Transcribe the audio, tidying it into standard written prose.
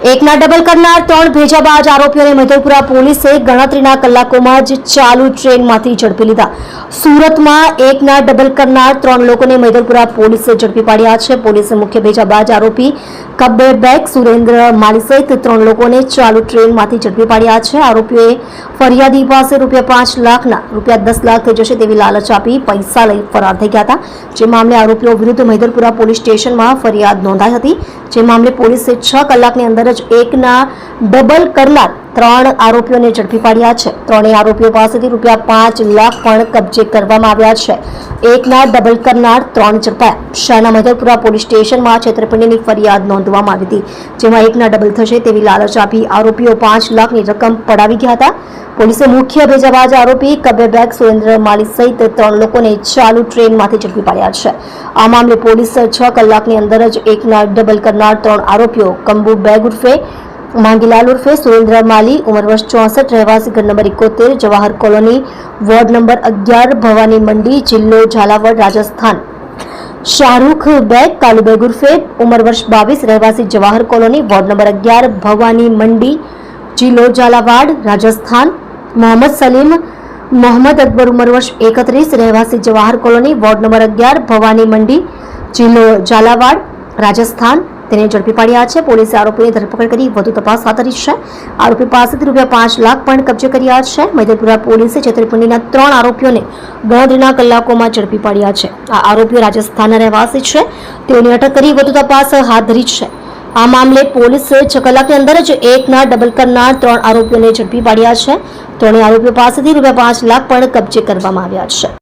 એકના ડબલ કરનાર 3 ભેજાબાજ આરોપીઓને મૈદરપુરા પોલીસે ગણતરીના કલાકોમાં જ ચાલુ ટ્રેનમાંથી ઝડપી લીધા। સુરતમાં એકના ડબલ કરનાર 3 લોકોને મૈદરપુરા પોલીસે ઝડપી પાડ્યા છે। પોલીસે મુખ્ય ભેજાબાજ આરોપી કબ્બે બેગ સુરેન્દ્ર માલી સહિત 3 લોકોને ચાલુ ટ્રેનમાંથી ઝડપી પાડ્યા છે। આરોપીઓએ ફરિયાદી પાસે ₹5 લાખના ₹10 લાખ થઈ જશે તેવી લાલચ આપી પૈસા લઈ ફરાર થઈ ગયા હતા। જે મામલે આરોપીઓ વિરુદ્ધ મૈદરપુરા પોલીસ સ્ટેશનમાં ફરિયાદ નોંધાઈ હતી। જે મામલે પોલીસે 6 કલાકની અંદર એકના ડબલ કરનાર 3 આરોપીઓને ઝડપી પાડ્યા છે। ત્રણેય આરોપીઓ પાસેથી ₹5 લાખ પણ કબજે કરવામાં આવ્યા છે। એકના ડબલ કરનાર 3 ઝડપાયા। શહેરના મૈદરપુરા પોલીસ સ્ટેશનમાં છેતરપિંડીની ફરિયાદ નોંધવામાં આવી હતી, જેમાં એકના ડબલ થશે તેવી લાલચ આપી આરોપીઓ ₹5 લાખની રકમ પડાવી ગયા હતા। પોલીસે મુખ્ય ભેજાબાજ આરોપી કબ્બે બેગ સુરેન્દ્ર માલી સહિત 3 લોકોને ચાલુ ટ્રેનમાંથી ઝડપી પાડ્યા છે। આ મામલે પોલીસે 6 કલાકની અંદર જ એકના ડબલ કરનાર 3 આરોપીઓ કંબુ બેગ ઉર્ફે માંગીલાલ ઉર્ફે સુરેન્દ્ર માલી, ઉંમર વર્ષ 64, રહેવાસી ઘર number 71, Jawahar colony, ward number 11, Bhavani મંડી, જિલ્લો ઝાલાવાડ, રાજસ્થાન; શાહરૂખ બેગ કાલુ બેગ ઉર્ફે ઉંમર વર્ષ 22, રહેવાસી Jawahar colony, ward number 11, Bhavani મંડી, જિલ્લો ઝાલાવાડ, રાજસ્થાન; મોહમ્મદ સલીમ મોહમ્મદ અકબર, ઉંમર વર્ષ 31, રહેવાસી Jawahar colony, ward number 11, Bhavani મંડી, જિલ્લો ઝાલાવાડ, રાજસ્થાન તેને ઝડપી પાડ્યા છે। પોલીસે આરોપીની ધરપકડ કરી વધુ તપાસ હાથ ધરી છે। આરોપી પાસેથી ₹5 લાખ પણ કબજે કર્યા છે। મૈદરપુરા પોલીસે છેતરપિંડીના 3 આરોપીઓને ગણતરીના કલાકોમાં ઝડપી પાડ્યા છે। આ આરોપીઓ રાજસ્થાનના રહેવાસી છે। તેઓની અટક કરી વધુ તપાસ હાથ ધરી છે। આ મામલે પોલીસે 6 કલાકની અંદર જ એકના ડબલ કરનાર 3 આરોપીઓને ઝડપી પાડ્યા છે। ત્રણેય આરોપીઓ પાસેથી ₹5 લાખ પણ કબજે કરવામાં આવ્યા છે।